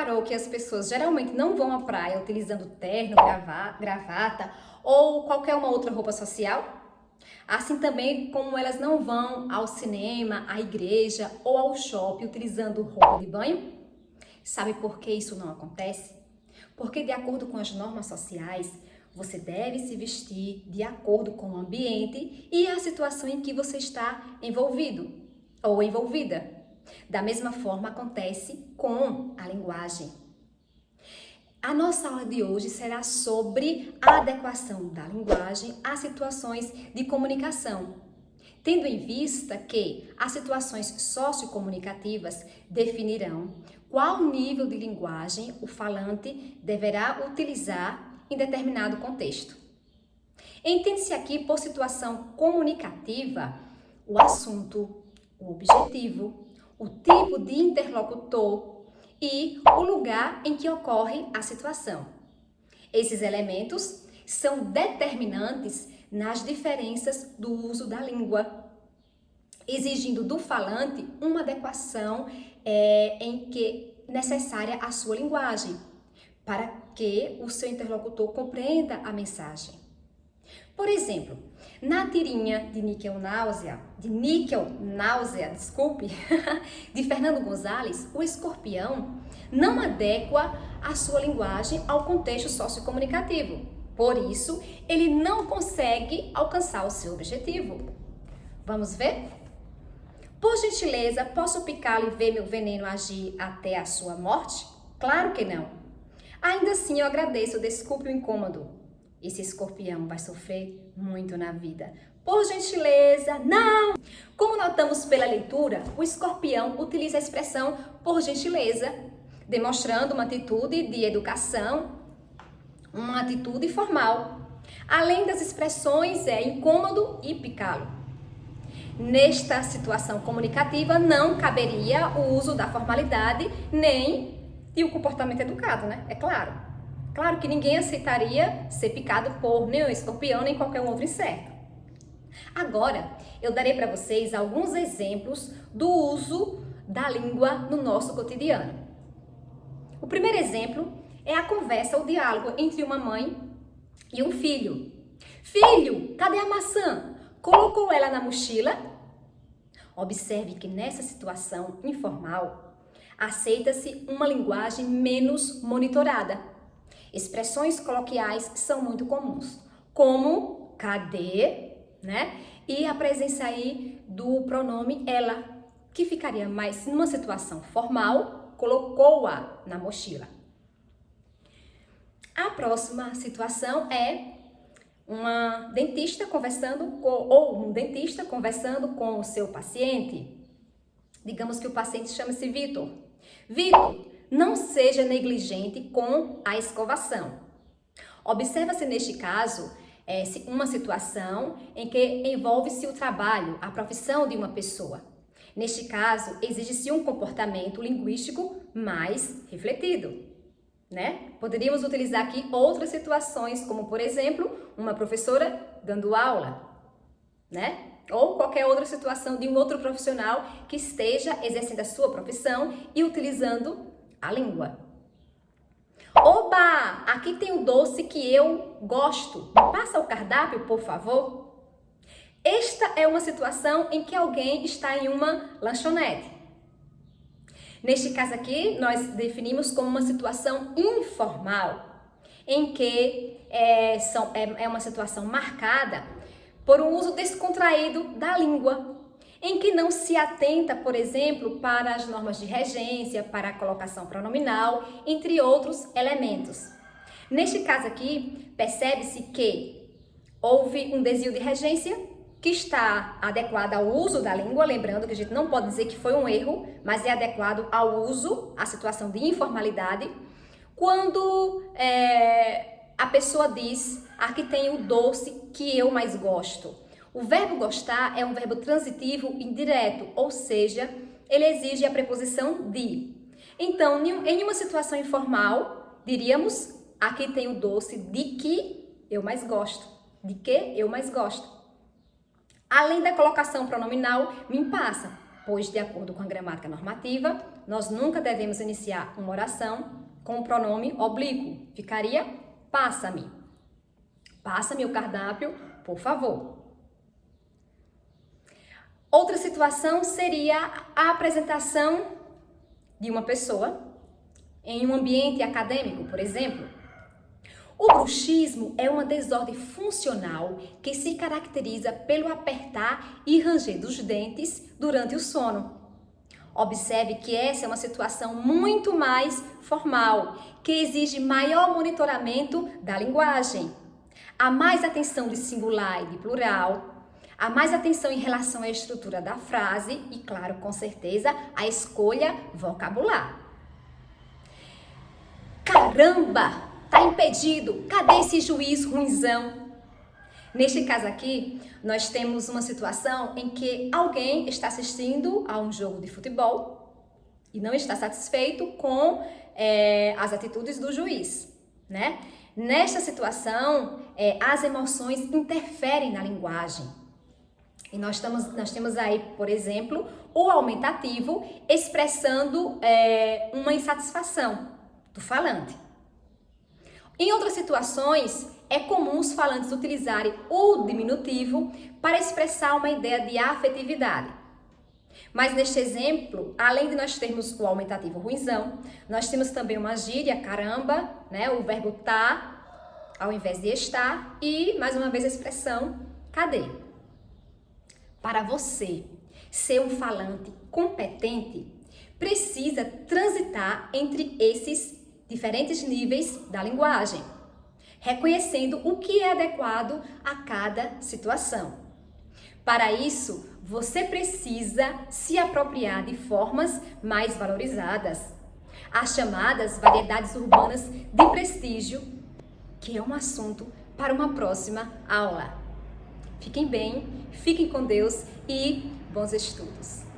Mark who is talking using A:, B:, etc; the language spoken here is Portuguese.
A: reparou que as pessoas geralmente não vão à praia utilizando terno, gravata ou qualquer uma outra roupa social? Assim também como elas não vão ao cinema, à igreja ou ao shopping utilizando roupa de banho? Sabe por que isso não acontece? Porque, de acordo com as normas sociais, você deve se vestir de acordo com o ambiente e a situação em que você está envolvido ou envolvida. Da mesma forma acontece com a linguagem. A nossa aula de hoje será sobre a adequação da linguagem às situações de comunicação, tendo em vista que as situações sociocomunicativas definirão qual nível de linguagem o falante deverá utilizar em determinado contexto. Entende-se aqui por situação comunicativa o assunto, o objetivo, o tipo de interlocutor e o lugar em que ocorre a situação. Esses elementos são determinantes nas diferenças do uso da língua, exigindo do falante uma adequação em que necessária à sua linguagem, para que o seu interlocutor compreenda a mensagem. Por exemplo, na tirinha de Níquel Náusea, de Fernando Gonzalez, o escorpião não adequa a sua linguagem ao contexto sociocomunicativo. Por isso, ele não consegue alcançar o seu objetivo. Vamos ver? Por gentileza, posso picá-lo e ver meu veneno agir até a sua morte? Claro que não. Ainda assim, eu agradeço, desculpe o incômodo. Esse escorpião vai sofrer muito na vida. Por gentileza, não! Como notamos pela leitura, o escorpião utiliza a expressão por gentileza, demonstrando uma atitude de educação, uma atitude formal. Além das expressões incômodo e picá-lo. Nesta situação comunicativa, não caberia o uso da formalidade nem de um comportamento educado, né? É claro. Claro que ninguém aceitaria ser picado por nem um escorpião, nem qualquer outro inseto. Agora, eu darei para vocês alguns exemplos do uso da língua no nosso cotidiano. O primeiro exemplo é a conversa, o diálogo entre uma mãe e um filho. Filho, cadê a maçã? Colocou ela na mochila? Observe que nessa situação informal, aceita-se uma linguagem menos monitorada. Expressões coloquiais são muito comuns, como cadê, né? E a presença aí do pronome ela, que ficaria mais numa situação formal, colocou-a na mochila. A próxima situação é um dentista conversando com o seu paciente. Digamos que o paciente chama-se Vitor. Vitor, não seja negligente com a escovação. Observa-se neste caso uma situação em que envolve-se o trabalho, a profissão de uma pessoa. Neste caso, exige-se um comportamento linguístico mais refletido, né? Poderíamos utilizar aqui outras situações, como por exemplo, uma professora dando aula, né? Ou qualquer outra situação de um outro profissional que esteja exercendo a sua profissão e utilizando a língua. Oba! Aqui tem o doce que eu gosto. Me passa o cardápio, por favor. Esta é uma situação em que alguém está em uma lanchonete. Neste caso aqui, nós definimos como uma situação informal, em que é uma situação marcada por um uso descontraído da língua, em que não se atenta, por exemplo, para as normas de regência, para a colocação pronominal, entre outros elementos. Neste caso aqui, percebe-se que houve um desvio de regência que está adequado ao uso da língua, lembrando que a gente não pode dizer que foi um erro, mas é adequado ao uso, à situação de informalidade, quando a pessoa diz, aqui tem o doce que eu mais gosto. O verbo gostar é um verbo transitivo indireto, ou seja, ele exige a preposição de. Então, em uma situação informal, diríamos, aqui tem o doce de que eu mais gosto. De que eu mais gosto. Além da colocação pronominal, me passa. pois, de acordo com a gramática normativa, nós nunca devemos iniciar uma oração com o pronome oblíquo. Ficaria passa-me. Passa-me o cardápio, por favor. Outra situação seria a apresentação de uma pessoa em um ambiente acadêmico, por exemplo. O bruxismo é uma desordem funcional que se caracteriza pelo apertar e ranger dos dentes durante o sono. Observe que essa é uma situação muito mais formal, que exige maior monitoramento da linguagem. Há mais atenção de singular e de plural, há mais atenção em relação à estrutura da frase e, claro, com certeza, a escolha vocabular. Caramba! Tá impedido! Cadê esse juiz ruinzão? Neste caso aqui, nós temos uma situação em que alguém está assistindo a um jogo de futebol e não está satisfeito com as atitudes do juiz, né? Nesta situação, as emoções interferem na linguagem. E nós temos aí, por exemplo, o aumentativo expressando uma insatisfação do falante. Em outras situações, é comum os falantes utilizarem o diminutivo para expressar uma ideia de afetividade. Mas neste exemplo, além de nós termos o aumentativo ruinzão, nós temos também uma gíria, caramba, né? O verbo tá ao invés de estar e, mais uma vez, a expressão cadê? Para você ser um falante competente, precisa transitar entre esses diferentes níveis da linguagem, reconhecendo o que é adequado a cada situação. Para isso, você precisa se apropriar de formas mais valorizadas, as chamadas variedades urbanas de prestígio, que é um assunto para uma próxima aula. Fiquem bem, fiquem com Deus e bons estudos!